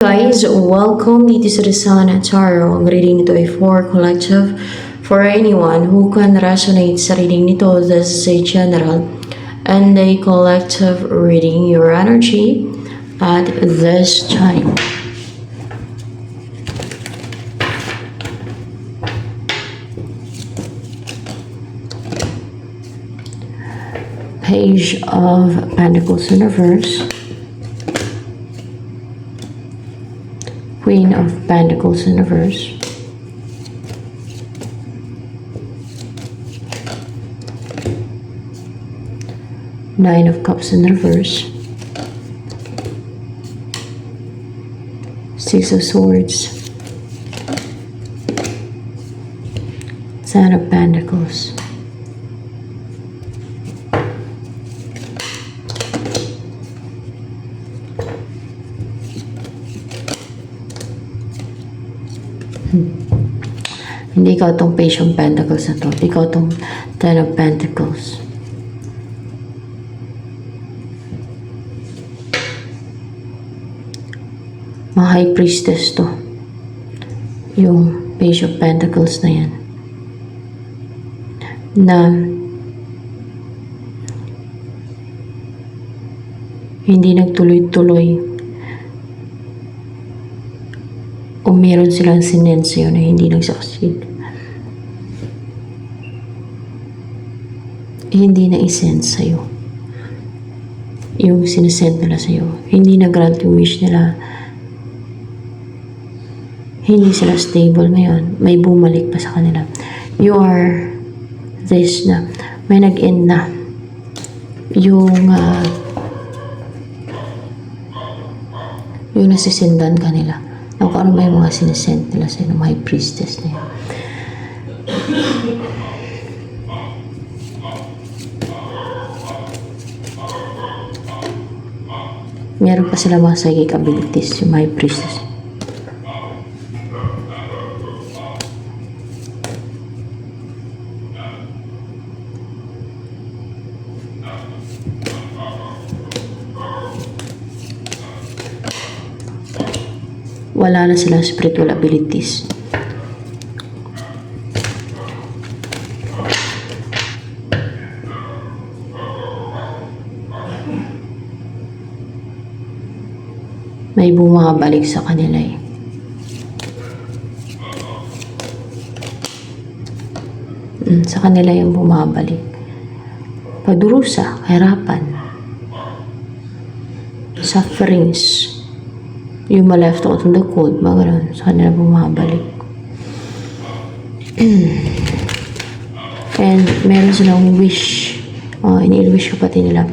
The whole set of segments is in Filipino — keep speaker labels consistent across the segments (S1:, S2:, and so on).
S1: Guys, welcome dito sa Rizal Tarot. Ang reading nito ay for collective. For anyone who can resonate sa reading nito, this is a general and a collective reading your energy at this time. Page of Pentacles in reverse. Queen of Pentacles in reverse. Nine of Cups in reverse. Six of Swords. Ten of Pentacles. Hindi ikaw tong Page of Pentacles na to. Ikaw tong Ten of Pentacles. Mga High Priestess to. Yung Page of Pentacles na yan. Na hindi nagtuloy-tuloy. O meron silang sinensyo na hindi nag-succeed. Hindi na isend sa'yo yung sinesend nila sa'yo. Hindi na grant yung wish nila. Hindi sila stable ngayon. May bumalik pa sa kanila. You are this na. May nag-end na. Yung nasisendan kanila. Kung ano ba yung mga sinesend nila sa'yo ng mga High Priestess na yun. Meron pa sila mga psychic abilities, yung High Priestess. Wala na silang spiritual abilities. May bumabalik sa kanila eh. Sa kanila yung bumabalik. Pagdurusa, kahirapan, sufferings, yung ma-left out on the cold, mga ganun, sa kanila bumabalik. And meron silang wish, ini-wish ko pati nila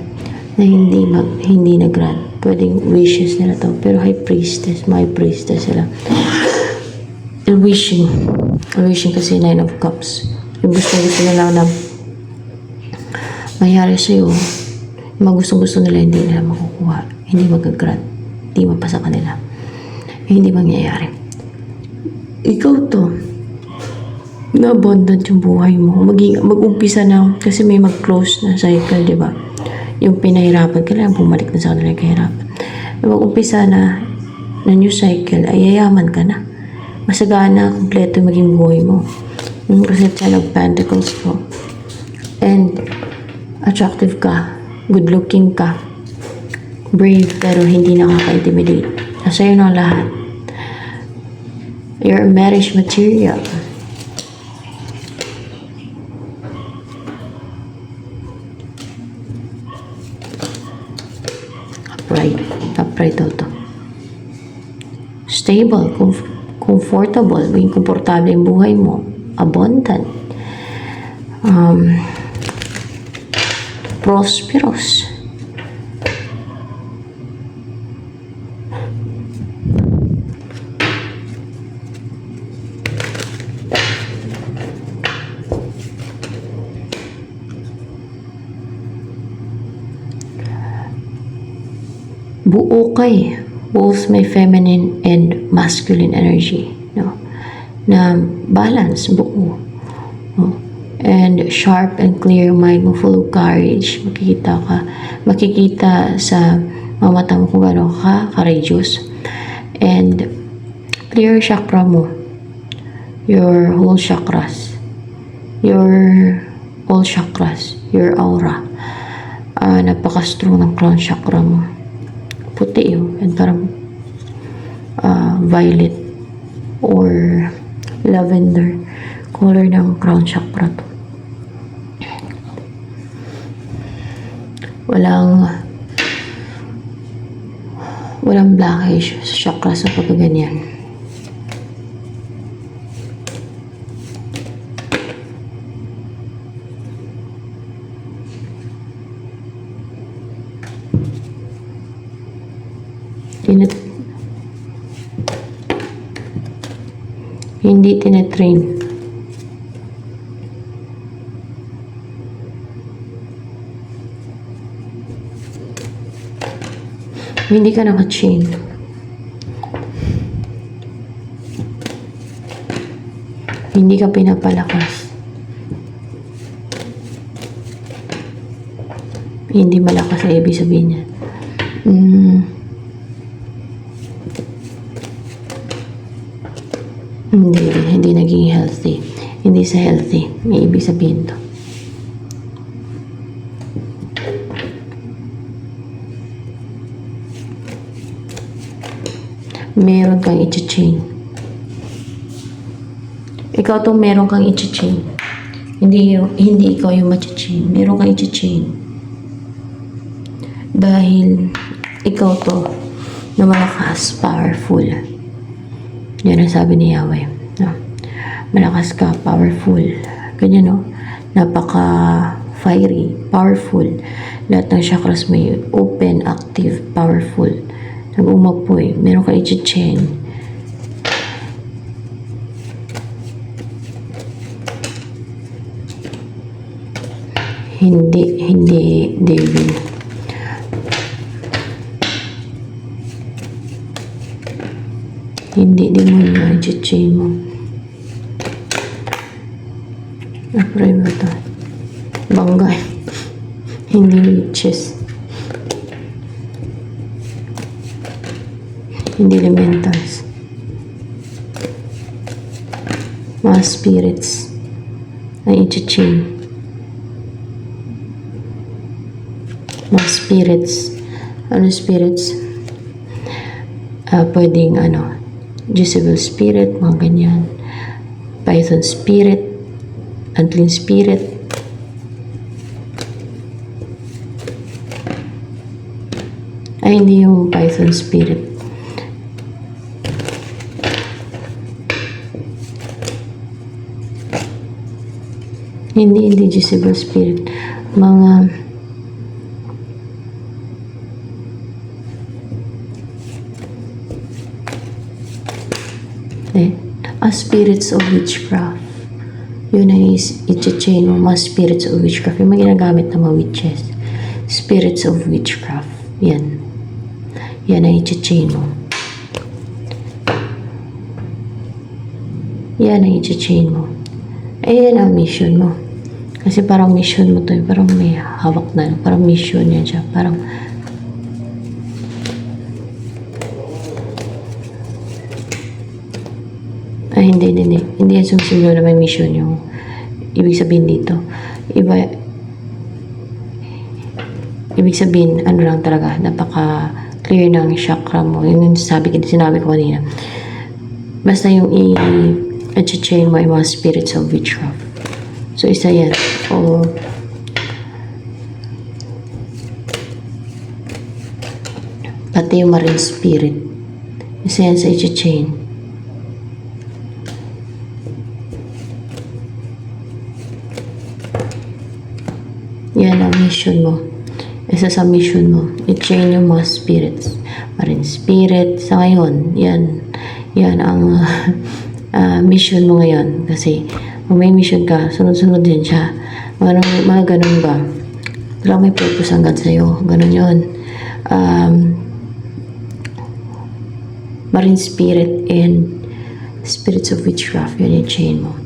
S1: na hindi nag-grant. Pwedeng wishes nila to. Pero High Priestess, my Priestess sila. Wishing kasi Nine of Cups. Yung gusto nila na mayari sa'yo, yung gusto nila hindi nila makukuha. Hindi mag-grant. Hindi mapasa kanila. Hindi mangyayari. Ikaw to, na-abundant yung buhay mo. Mag-umpisa na, kasi may mag-close na cycle, di ba? Yung pinahirapan, kailangan bumalik na sa kanila yung kahirapan. Mag-umpisa na new cycle, ay yayaman ka na. Masagana, kompleto maging buhay mo. Kasi Ten of Pentacles po. And attractive ka, good looking ka, brave, pero hindi nakaka-intimidate. Nasa'yo na lahat. You're a marriage material. Upright daw to. Stable, comfortable, maging komportable yung buhay mo. Abundant. Prosperous. Buo kay both may feminine and masculine energy, no? Na balance, buo. No? And sharp and clear mind mo, full of courage. Makikita sa mga mata mo kung gano'n ka courageous. and clear chakra mo, your whole chakras, your all chakras, your aura. Napaka-strong ng crown chakra mo. Puti yun, and parang violet or lavender color ng crown chakra to. Walang blockage sa chakra sa pagkaganyan. Hindi tinetrain. Hindi ka naka-chain. Hindi ka pinapalakas. Hindi malakas sa ibig sabihin niya. Hindi naging healthy. Hindi sa healthy. May ibig sabihin to. Meron kang i-chain. Ikaw to meron kang i-chain. Hindi ikaw yung ma-chain. Meron kang i-chain. Dahil ikaw to na malakas, powerful. Yan ang sabi ni Yahweh. No? Malakas ka, powerful. Ganyan, no? Napaka-fiery, powerful. Lahat ng chakras may open, active, powerful. Nag-umapoy. Meron ka i-chain. Hindi, David. Hindi demonyo i-chain mo. Apply mo ito. Banggay. Hindi witches. Hindi elementals. Mga spirits na i-chain. Mga spirits. Ano spirits? Pwedeng Jezebel spirit, mga ganyan. Python spirit, unclean spirit. Ay, hindi yung Python spirit. Hindi Jezebel spirit. Mga spirits of witchcraft. Yun ay i-chain mo, mga spirits of witchcraft. Yung mga ginagamit ng mga witches. Spirits of witchcraft. Yan. Yan ay i-chain mo. Yan ay i-chain mo. Yan ang mission mo. Kasi parang mission mo to. Parang may hawak na. Parang mission yan siya. Parang hindi. Hindi yan sumusunod na may mission yung ibig sabihin dito. Ibig sabihin, lang talaga, napaka-clear ng chakra mo. Yun yung sinabi ko kanina. Basta yung i-chain mo yung mga spirits of witchcraft. So, isa yan. O, pati yung marine spirit. Isa yan sa i-chain. Yan ang mission mo. Isa sa mission mo. I-chain yung mga spirits. Marine spirit. Sa ngayon, yan ang mission mo ngayon. Kasi, kung may mission ka, sunod-sunod din siya. Mga ganun ba? Wala may purpose ang God sa'yo. Ganun yun. Marine spirit and spirits of witchcraft. Yan yung chain mo.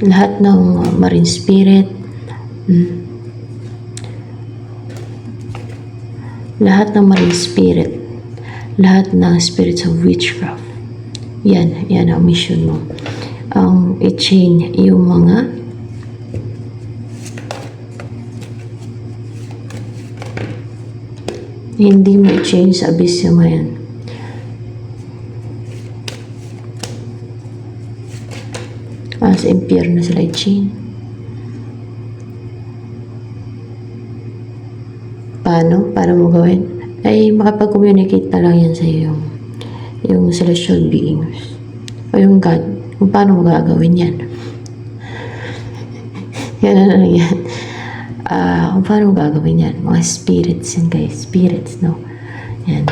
S1: Lahat ng marine spirit, lahat ng marine spirit, lahat ng spirits of witchcraft, yan ang mission mo. Ang i-chain yung mga hindi mo i-chain sa abyss yung yan. Sa impyerno sila i-chain. Paano mo gawin? Ay makapag-communicate na lang yan sa iyo yung celestial beings o yung God, kung paano mo gagawin yan. Yan na lang yan. Kung paano mo gagawin yan, mga spirits yan guys, spirits, no? Yan.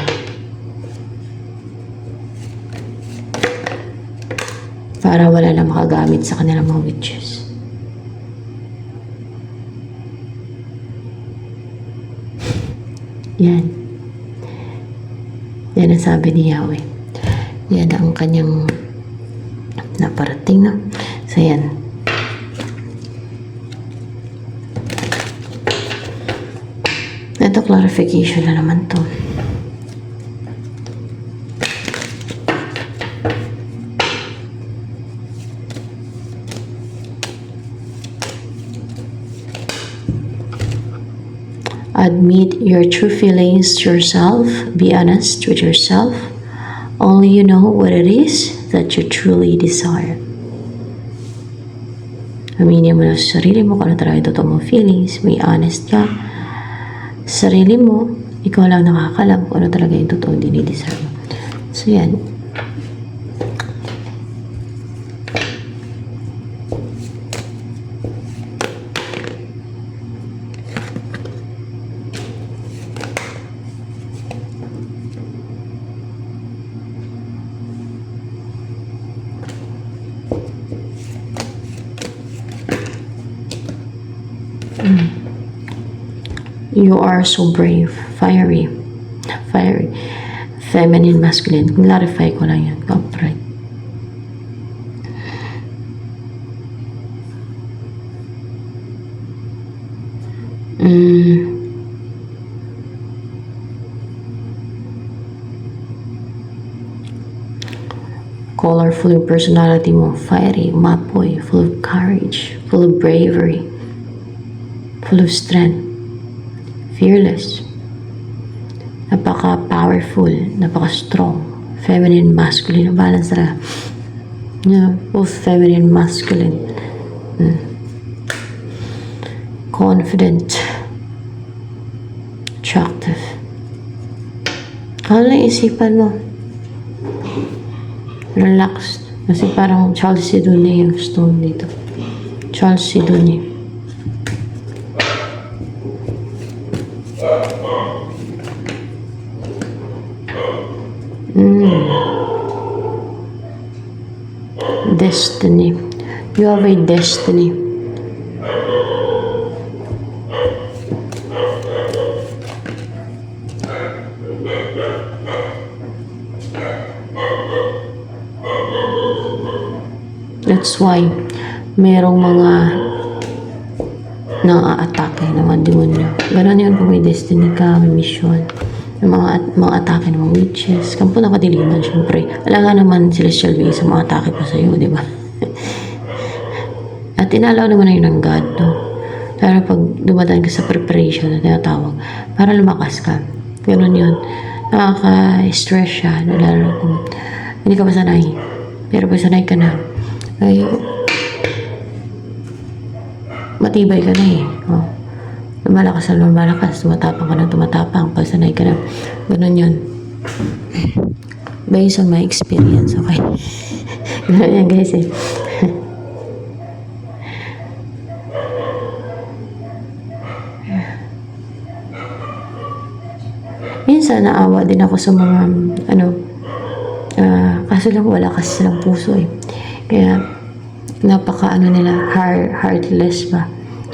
S1: Para wala na makagamit sa kanilang mga witches. Yan ang sabi ni Yahweh. Yan ang kanyang naparating, no? So yan. Ito clarification na naman to. Admit your true feelings to yourself. Be honest with yourself. Only you know what it is that you truly desire. Aminin mo na sa sarili mo kung ano talaga yung totoo mong feelings. May honest ka. Sa sarili mo, ikaw lang nakakalam kung ano talaga yung totoo dinidesire mo. So yan. You are so brave, fiery, feminine, masculine. Clarify ko lang yan, upright. Colorful yung personality mo, fiery, mapoy, full of courage, full of bravery, full of strength, fearless, napaka-powerful, napaka-strong, feminine, masculine, balance talaga. Yeah, both feminine, masculine. Confident, attractive. Ano lang isipan mo? Relaxed. Kasi parang Charles Sidonie yung stone dito. Charles Sidonie. Destiny. You have a destiny. That's why merong mga nang-aatake ng mga demonyo. Ganon yun kung may destiny ka, may mission. Yung mga atake ng mga witches. Kampo na kadiliman, syempre. Alam nga naman celestial beings sa mga atake pa sa'yo, di ba? At inalaw naman na yun ng God, no? Pero pag dumadaan ka sa preparation na tinatawag, para lumakas ka. Ganon yun. Nakaka-stress siya. Lalo kung hindi ka pa sanay. Pero pag sanay ka na, ay matibay ka na eh. Oh. Lumalakas na lumalakas. Tumatapang ka na tumatapang. Pag sanay ka na. Ganun yun. Based on my experience. Okay. Ganun yan guys eh. Minsan naawa din ako sa mga kaso lang wala kasi silang puso eh. Kaya napaka nila heartless ba,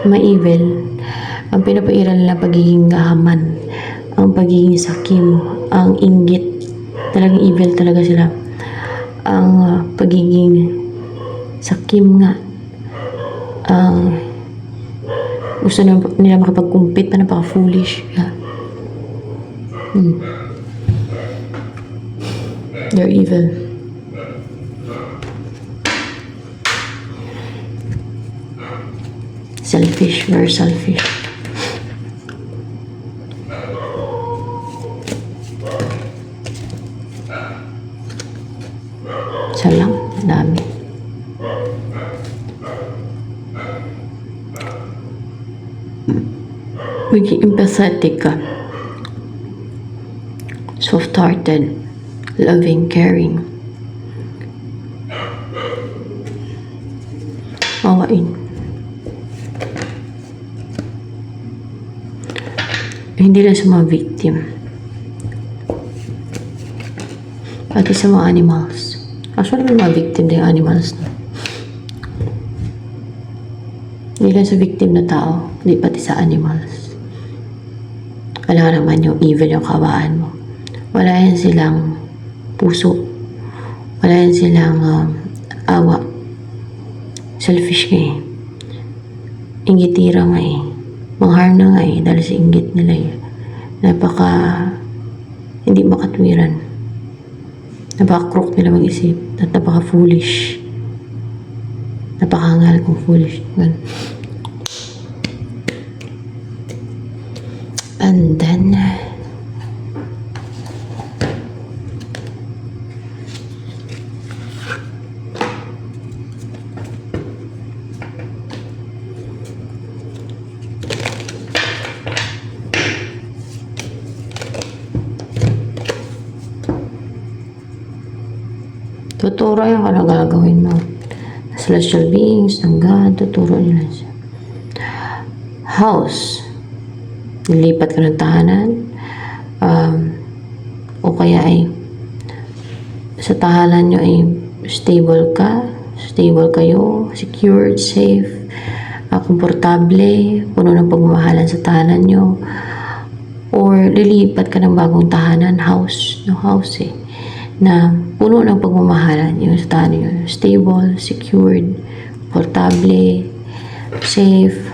S1: ma-evil. Ang pinapairal nila pagiging gahaman, ang pagiging sakim, ang inggit, talagang evil talaga sila. Ang pagiging sakim nga, ang gusto nila makapag-compete pa, napaka-foolish. They're evil. Selfish, very selfish. Isa lang, dami. Maging empathetic ka. Soft-hearted, loving, caring. Mawain. Hindi lang sa mga victim. Pati sa mga animals. Actually, may mga victim din yung animals na. Hindi lang sa victim na tao, hindi pati sa animals. Wala naman yung evil yung kawaan mo. Wala yan silang puso. Wala yan silang awa. Selfish nga eh. Inggitira nga eh. Mangharm na nga eh dahil sa inggit nila eh. Napaka hindi makatwiran. Napaka-crook nila mag-isip at napaka-foolish. Napaka-hangal kung foolish. And then tuturo yung gagawin mo. Celestial beings ng God, tuturo nila siya. House. Nilipat ka ng tahanan. O kaya ay sa tahanan nyo ay stable ka. Stable kayo. Secured, safe. Komportable. Puno ng pagmamahalan sa tahanan nyo. Or lilipat ka ng bagong tahanan. House. No house eh. Na puno ng pagmamahalan yung sa tahanan nyo. Stable, secured, komportable, safe,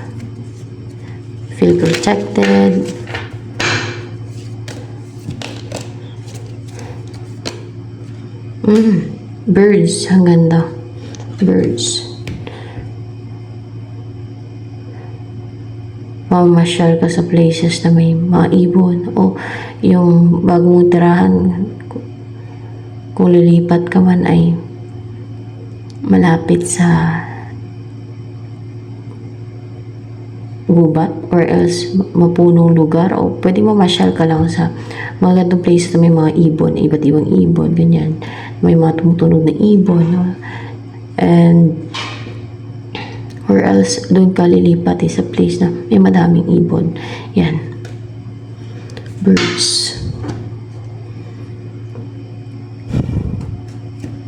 S1: feel protected. Birds, ang ganda. Birds. Mamasyal ka sa places na may mga ibon o yung bagong tirahan. Kung lilipat ka man ay malapit sa gubat or else mapunong lugar o pwede mamasyal ka lang sa mga gandong places na may mga ibon, iba't ibang ibon, ganyan. May mga tumutunog na ibon, no? And or else doon ka lilipat sa place na may madaming ibon. Yan. Birds.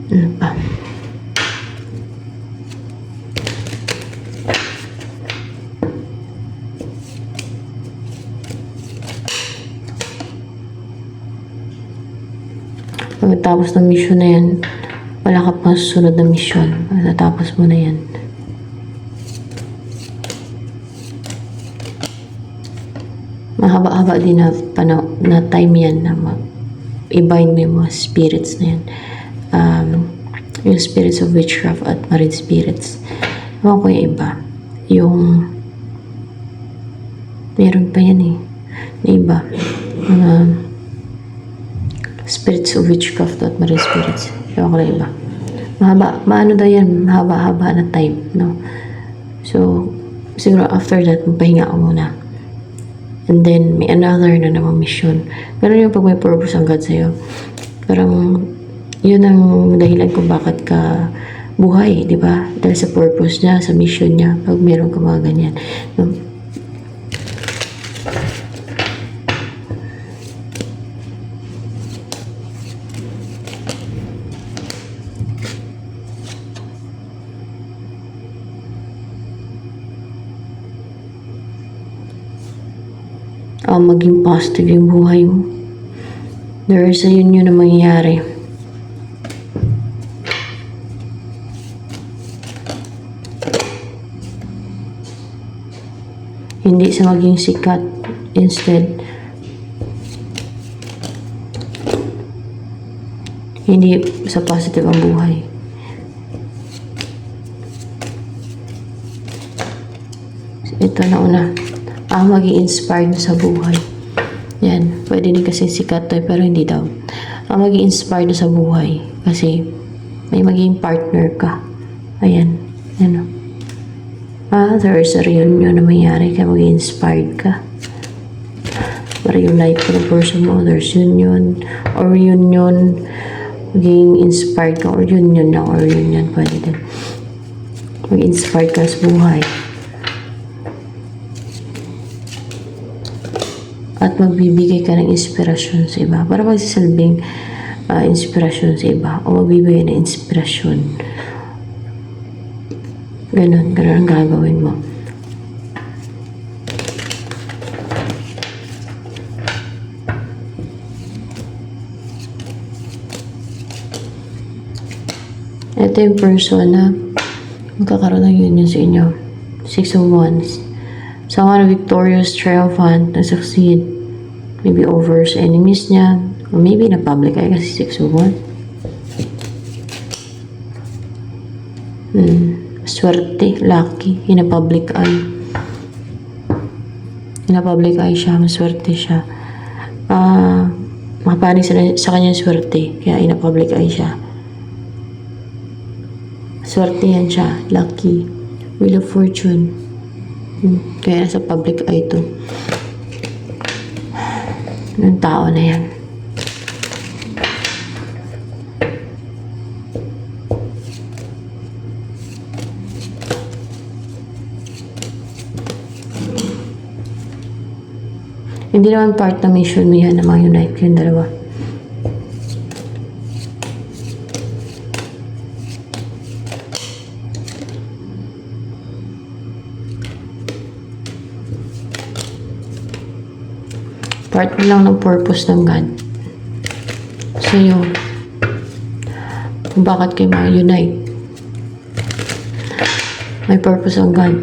S1: Ano pa? Pagkatapos ng mission na yan, wala ka pang susunod na mission. Pagkatapos mo na yan. Mahaba-haba din na time yan na i-bind mo yung mga spirits na yan. Yung spirits of witchcraft at marine spirits. Ewan ko yung iba. Yung meron pa yan eh. Na iba. Spirits of witchcraft at marine spirits. Ewan ko na iba. Maano daw yan, mahaba-haba na time, no? So, siguro after that, mapahinga ako muna. And then, may another na namang mission. Ganun yung pag may purpose ang God sa'yo. Parang, yun ang dahilan kung bakit ka buhay, di ba? Dahil sa purpose niya, sa mission niya, pag meron ka mga ganyan. No? Maging positive yung buhay mo. Dahil sa yun na mangyayari. Hindi sa maging sikat. Instead, Hindi sa positive ang buhay. Ito na una. Maging inspired sa buhay. Yan. Pwede din kasi sikat to, pero hindi daw. Maging inspired sa buhay. Kasi may maging partner ka. Ayan. Ano. There is a reunion na mangyari kaya maging inspired ka. Reunite ka ng person mo. There's union or reunion. Maging inspired ka or union lang or reunion. Pwede din. Maging inspired ka sa buhay. At magbibigay ka ng inspirasyon sa iba para magsisilbing inspirasyon sa iba o magbibigay ng inspirasyon. Ganun ang gagawin mo. Ito yung person na magkakaroon ng union sa inyo. 6 of Wands. Someone victorious, triumphant, na-succeed. Maybe over sa enemies niya. Or maybe na public eye kasi 6 of Wands. Swerte, lucky, in a public eye. In a public eye siya, maswerte siya. Makapanig sa kanyang swerte, kaya in a public eye siya. Swerte yan siya, lucky, wheel of fortune. Kaya nasa public eye to. Yung tao na yan. Hindi naman part na mission mo yan na ma-unite yung dalawa. Part mo lang ng purpose ng God sa'yo. Kung bakit kayo ma-unite. May purpose ang God.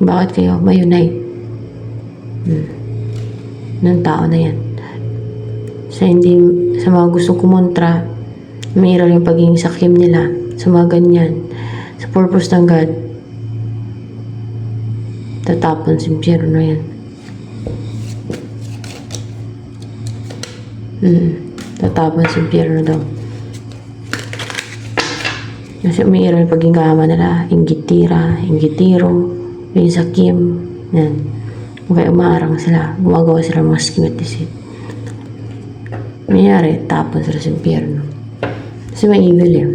S1: Kung bakit kayo ma-unite. Ng tao na yan. Sa mga gustong kumontra, mayroon yung pagiging sakim nila sa mga ganyan. Sa purpose ng God, tatapon sa impyerno yan. Tatapon sa impyerno daw. Kasi mayroon yung pagiging kama nila, inggitiro, may sakim, yan. Kaya umaarang sila, gumagawa sila mga scheme at deceit. Mayroon, tapon sila sa impyerno. Kasi may evil yan.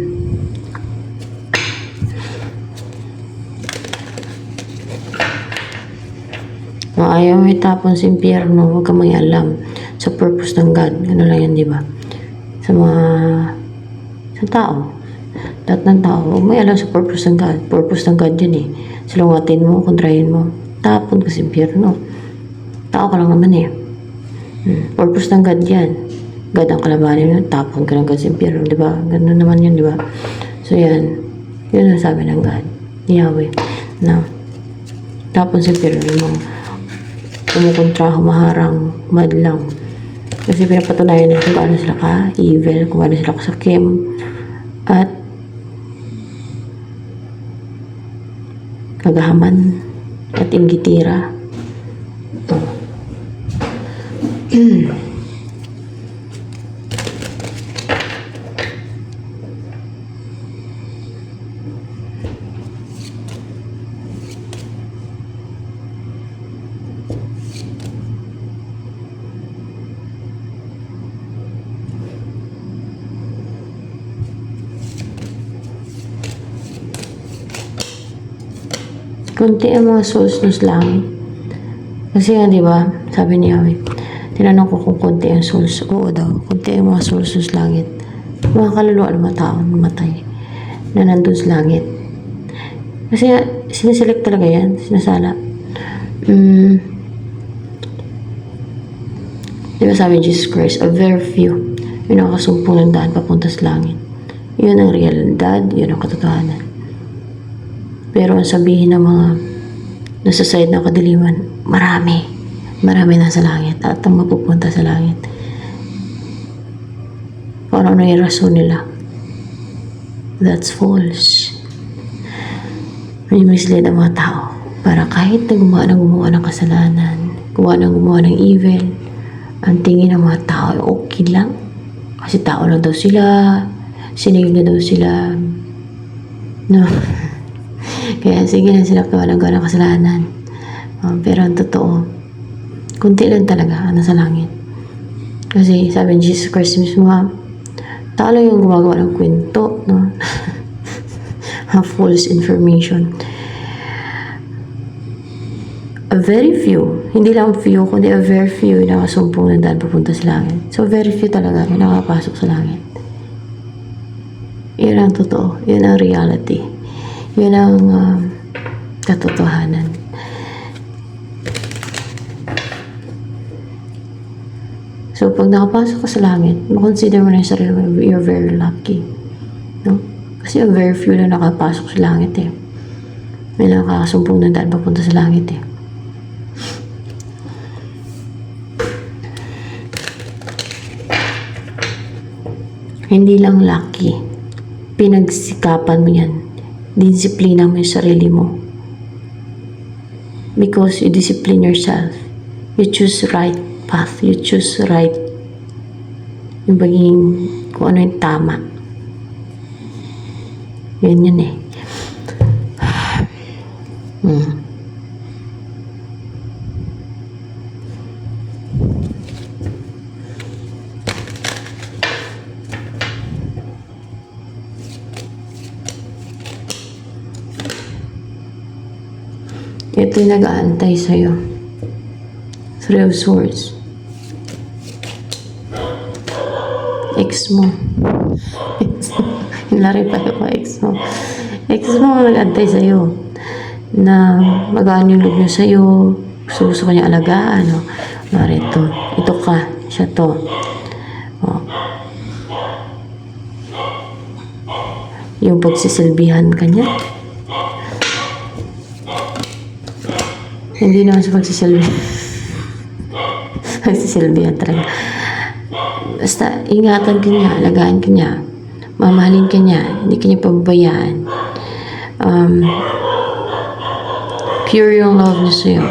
S1: Kung ayaw may tapon sa impyerno, huwag ka alam sa purpose ng God. Ano lang yan, di ba? Sa tao. Lahat ng tao, huwag may alam sa purpose ng God. Purpose ng God yun eh. Salungatin mo, kontrahin mo. Tapon ka sa impyerno. Tao ka lang naman eh. Purpose ng God yan. God ang kalabanin mo, tapon ka lang sa impyerno, di ba? Ganun naman yun, di ba? So yan. Yun ang sabi ng God. Yahweh. Na tapon sa impyerno yung mga kumukontra, humaharang, madlang. Kasi pinapatunayan nila kung gaano sila ka-evil, kung gaano sila kasakim, at kagahaman, at inggitira. Kunti ang mga souls ng langit. Kasi nga, di ba, sabi ni Yahweh, tinanong ko kung kunti ang souls. Oo daw, kunti ang mga souls ng langit. Mga kaluluwa ng mga tao namatay na nandun sa langit. Kasi nga, sinaselect talaga yan, sinasala. Di ba sabi ni Jesus Christ, a very few, yung nakasumpong ng daan papunta sa langit. Yun ang realidad, yun ang katotohanan. Pero ang sabihin ng mga nasa side ng kadiliman, marami nasa langit at ang mapupunta sa langit. Kung kung ano yung rason nila. That's false. May mislead ang mga tao para kahit na gumawa ng kasalanan, gumawa ng evil, ang tingin ng mga tao ay okay lang. Kasi tao lang daw sila, sinigil na daw sila. No. Kaya sige lang sila gawa ng kasalanan. Pero ang totoo, kunti lang talaga ang nasa langit. Kasi sabi ni Jesus Christ mismo, tao lang yung gumagawa ng kwento, no? False information. A very few, hindi lang few, kundi a very few yung nakasumpong ng daan papunta sa langit. So, very few talaga yung nakapasok sa langit. Yun ang totoo. Yun ang reality. Yun ang katotohanan. So, pag nakapasok ka sa langit, makonsider mo na yung sarili mo, you're very lucky. No? Kasi a very few lang nakapasok sa langit eh. May nakakasumpong ng daan papunta sa langit eh. Hindi lang lucky. Pinagsikapan mo yan. Disiplina mo yung sarili mo. Because you discipline yourself. You choose right path. You choose right. Yung baging kung ano yung tama. Yun eh. Ito yung nag-aantay sa'yo. Three of Swords. Ex mo. Hinlari pa yung ex mo. Ex mo ang nag-aantay sa'yo. Na magaan yung loob niya sa'yo. Gusto ka niya alagaan. No? Marito. Ito ka. Siya to. Oh. Yung pagsisilbihan ka niya. Hindi naman sa pagsisilbihan. Pagsisilbihan talaga. Basta, ingatan ka niya, alagaan ka niya, mamahalin ka niya, hindi ka niya pababayaan. Pure yung love niya sa'yo.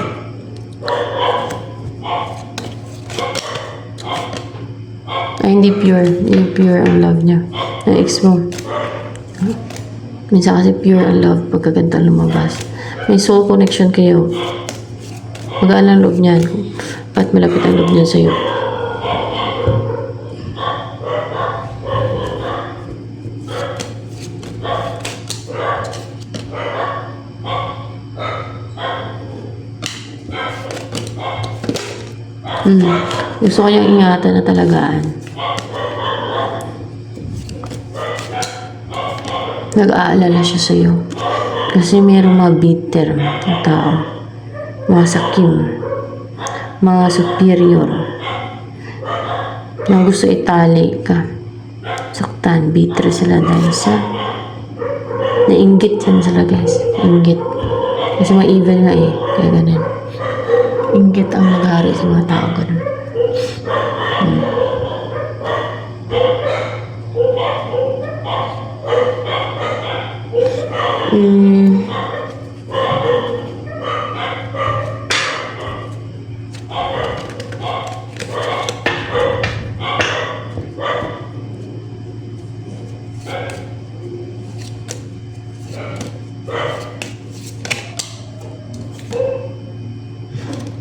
S1: Ay, hindi pure ang love niya. Ang ex mo. Minsan kasi pure ang love pagkaganda lumabas. May soul connection kayo. Magaan ang loob niyan. At malapit ang loob niyan sa'yo. Gusto ko niyang ingatan na talagaan. Nag-aalala siya sa'yo. Kasi mayroong mga bitter na tao. Mga sakim. Mga superior. Na gusto itali ka. Saktan. Bitter sila dahil sa nainggit yan sila guys. Inggit. Kasi mga evil nga eh. Kaya ganun. Inggit ang naghari sa mga tao ganun.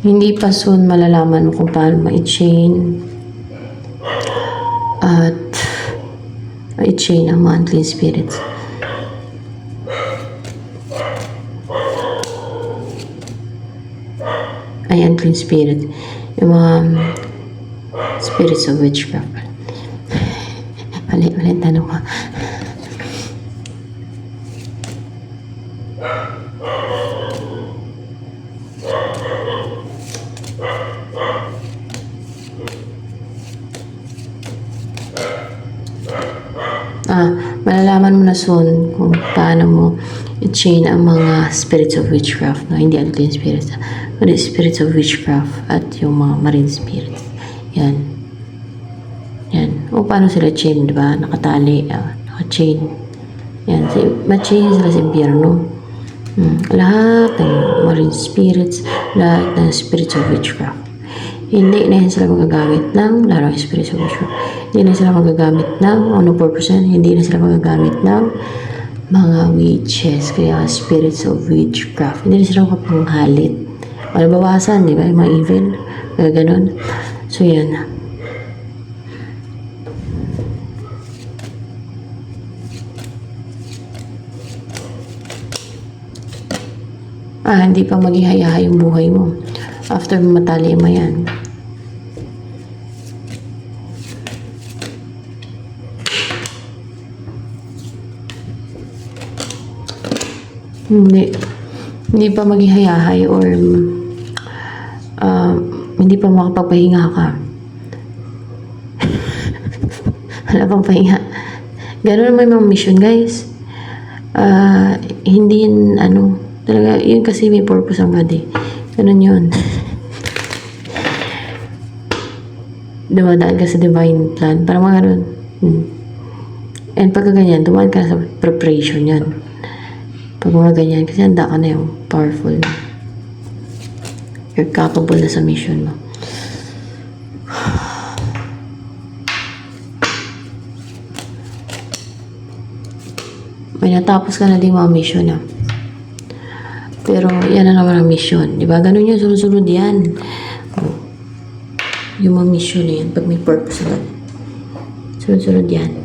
S1: Hindi pa soon malalaman mo kung paano ma-chain at i-chain ang mga unclean spirits. Ay, unclean spirit. Yung mga spirits of witchcraft. Mali tanong ko. Malalaman mo na soon kung paano mo i-chain ang mga spirits of witchcraft, no? Hindi unclean spirits, kundi spirits of witchcraft at yung mga marine spirits. Yan. Yan. O paano sila chain, di ba? Nakatali, naka-chain. Yan. Ma-chain sila sa impyerno. Lahat ng marine spirits, lahat ng spirits of witchcraft. Hindi na yan sila magagamit ng larang spirits of witchcraft. Hindi na sila magagamit ng ano purpose yan. Hindi na sila magagamit ng mga witches, kaya spirits of witchcraft. Hindi na sila makapanghalit. Malabawasan, di ba? Yung mga evil. Kaya ganun. So, yan. Hindi pa maging hayahay yung buhay mo. After matali mo yan. Hindi pa maging hayahay or hindi pa makapagpahinga ka. Wala pang pahinga. Ganun naman yung mission, guys. Hindi yun, talaga, yun kasi may purpose ang God eh. Ganun yun. Dumadaan ka sa divine plan. Parang mga ganun. And pagka ganyan, dumaan ka sa preparation yan. Pag mga ganyan, kasi handa ka na yung powerful. You're capable na sa mission mo. May natapos ka na din mga mission na. Pero yan na naman ang mission. Diba? Ganun yun, sunod-sunod yan. Yung mga mission na yan, pag may purpose na. Sunod-sunod yan.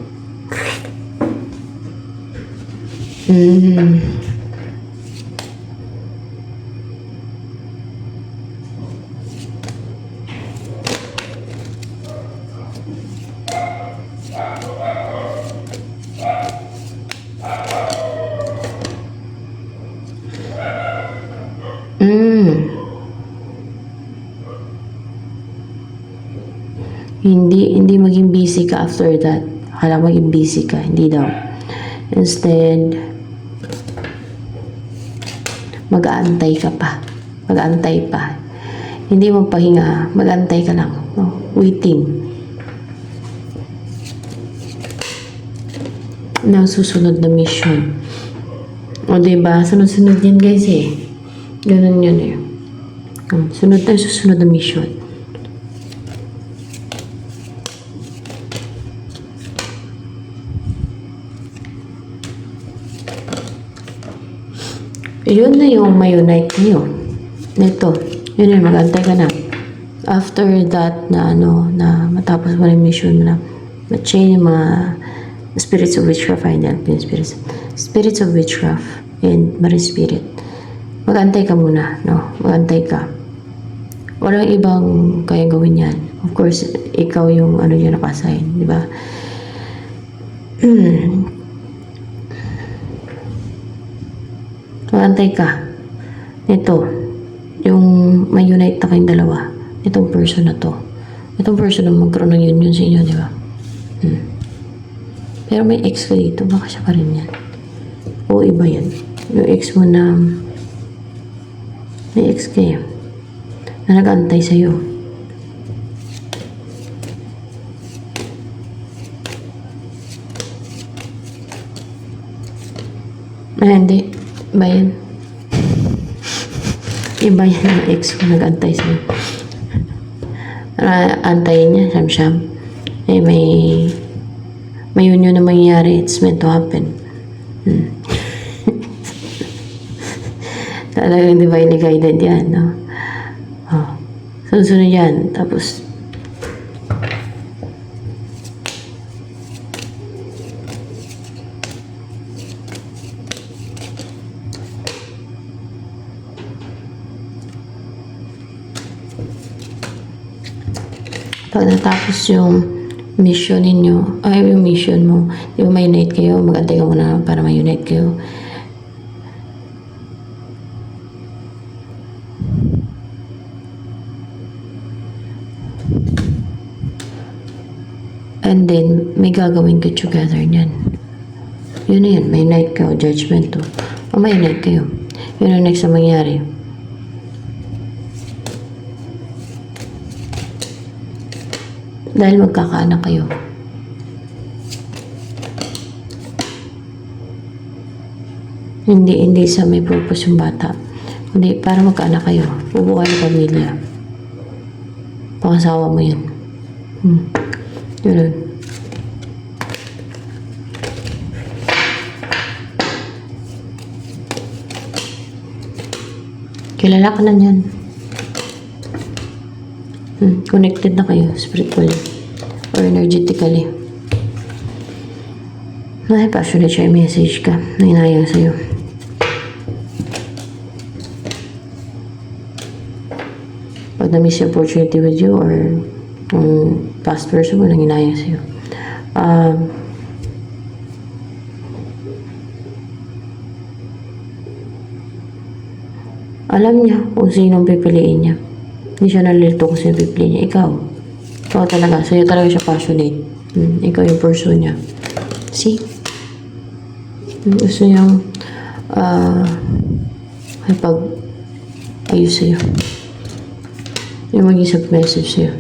S1: Hindi maging busy ka after that. Akala maging busy ka. Hindi daw. Instead, mag-aantay ka pa. Mag-aantay pa. Hindi mo pahinga. Mag-aantay ka lang. No? Waiting. Ng susunod na mission. O diba? Sunod-sunod yan guys eh. Ganun yun eh. Susunod na mission. Yun na yung may-unite niyo. Nito. Yun na, mag-antay ka na. After that, na matapos mo na yung mission mo na, ma-chain yung mga spirits of witchcraft, spirits of witchcraft, and marine spirit. Mag-antay ka muna, no? Mag-antay ka. Walang ibang kaya gawin yan. Of course, ikaw yung yung naka-assign, di ba? Magantay ka. Ito, yung may unite na kayong dalawa. Itong person na to. Itong person na magkaroon ng union sa inyo, di ba? Pero may ex ka dito, baka siya pa rin yan. O iba yan. Yung ex mo na may ex kayo na nag-antay sa'yo. Hindi. Iba yan. Iba yan ang ex ko nag-antay sa'yo. Antayin niya, siyam-siyam. Eh, may union na mangyayari. It's meant to happen. Talagang divinely guided yan, no? Sunod-sunod yan. Tapos, pag natapos yung mission ninyo, yung mission mo, di ba may unite kayo, mag-antay ka muna para may unite kayo. And then, may gagawin ka together niyan. Yun na yun, may unite kayo, judgment to. O may unite kayo. Yun ang next na mangyari. Dahil magkakaanak kayo. Hindi sa may purpose yung bata. Hindi, para magkaanak kayo. Bubuo kayo ng pamilya. Pangasawa mo yun. Yun. Kilala ka na yan. Connected na kayo spiritually or energetically. Ay, passionate siya, message ka. Nanginayang sa'yo. Pag na-miss yung opportunity with you or past person mo, nanginayang sa'yo. Alam niya kung sinong pipiliin niya. Hindi siya nalilito kung sino pipiliin niya. Ikaw. Ikaw talaga. Sa'yo talaga siya passionate. Ikaw yung person niya. See? Gusto niyang ayos sa'yo. Yung maging submissive sa'yo.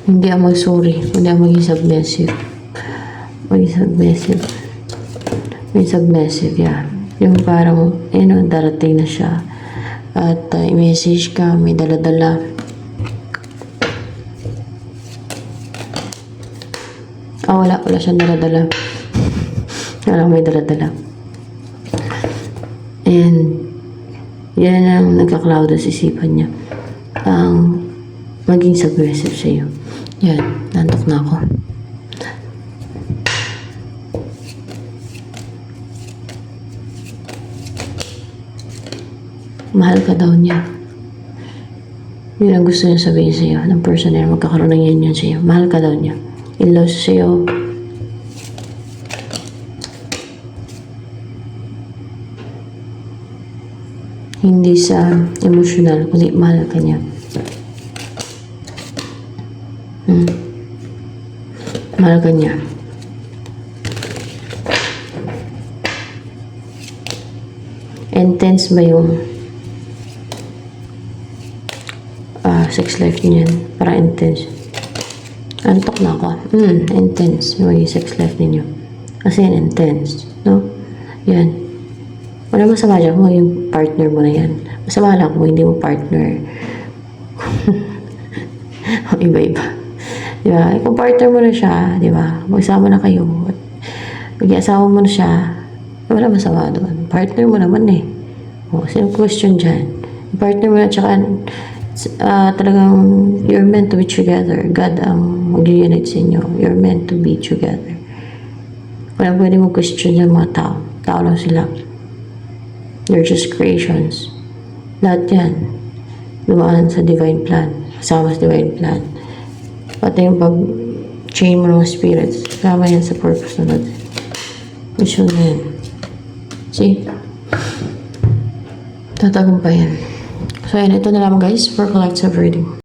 S1: Hindi ang mag-sorry. Hindi ang maging submissive. Maging submissive, yeah. Yung parang, darating na siya. At i-message ka, may dala-dala. Wala siyang dala-dala. Wala may dala-dala. And, yan ang nagka-cloud sa isipan niya. Ang maging submissive sa'yo. Yan, nantok na ako. Mahal ka daw niya. Yun ang gusto niya sabihin sa'yo ng person na magkakaroon ng union sa'yo. Mahal ka daw niya. In love sa'yo. Hindi sa emotional, kundi mahal ka niya. Mahal ka niya. Intense ba yung sex life niyan? Para intense. Antok na ako. Intense yung maging sex life ninyo. Kasi yan, intense. No? Yan. Wala masama dyan kung yung partner mo na yan. Masama lang kung hindi mo partner. Iba-iba. Diba? Kung partner mo na siya, diba? Magsama na kayo. Mag-iasawa mo na siya. Wala masama doon. Partner mo naman eh. Sino question dyan? Partner mo na, tsaka talagang you're meant to be together. God ang mag-unite sa inyo. You're meant to be together. Wala pwede mo question yung mga tao. Tao lang sila. They're just creations. Lahat yan. Dumaan sa divine plan. Kasama sa divine plan. Pati yung pag-chain mo ng spirits. Kasama yan sa purpose na natin. Mission na yan. See? Tatagumpayan. So, ayan. Ito na lang guys for collective reading.